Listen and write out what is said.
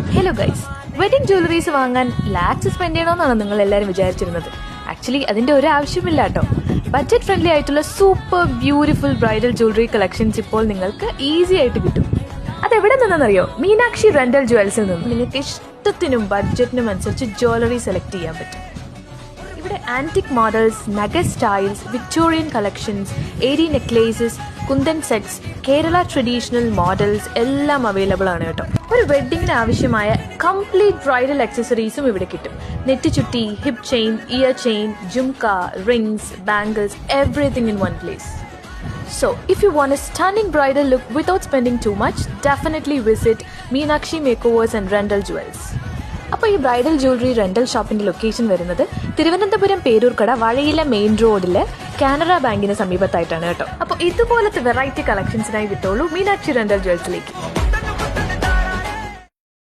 Hello guys, wedding jewelleries വാങ്ങാൻ lakhs spend ചെയ്യണമെന്നാണ് നിങ്ങൾ എല്ലാവരും വിചാരിച്ചിരുന്നത്. ആക്ച്വലി അതിന്റെ ഒരു ആവശ്യമില്ല കേട്ടോ. ബഡ്ജറ്റ് ഫ്രണ്ട്ലി ആയിട്ടുള്ള super beautiful bridal jewellery collections ഇപ്പോൾ നിങ്ങൾക്ക് ഈസി ആയിട്ട് കിട്ടും. അതെവിടെ നിന്നെന്നറിയോ? മീനാക്ഷി റെന്റൽ ജ്വൽസിൽ നിന്ന് നിങ്ങൾക്ക് ഇഷ്ടത്തിനും ബഡ്ജറ്റിനും അനുസരിച്ച് ജ്വല്ലറി സെലക്ട് ചെയ്യാൻ പറ്റും. ഇവിടെ antique models, nugget styles, Victorian collections, ഏരി necklaces, kundan sets, Kerala traditional models എല്ലാം അവൈലബിൾ ആണ് കേട്ടോ. ഒരു വെഡ്ഡിങ്ങിന് ആവശ്യമായ കംപ്ലീറ്റ് ബ്രൈഡൽ ആക്സസറീസും ഇവിടെ കിട്ടും. നെറ്റിച്ചുട്ടി, hip chain, ear chain, jhumka, rings, bangles, everything in one place. So, if you want a stunning bridal look without spending too much, definitely visit Meenakshi Makeovers and Rental Jewels. അപ്പോൾ ഈ bridal jewellery rental ഷോപ്പിന്റെ location വരുന്നത് Thiruvananthapuram Peroorkada Vazhayila main റോഡില് കാനറ ബാങ്കിന് സമീപത്തായിട്ടാണ് കേട്ടോ. അപ്പോൾ ഇതുപോലത്തെ variety കളക്ഷൻസിനായി വിട്ടോളൂ Meenakshi rental ജ്വൽസിലേക്ക്.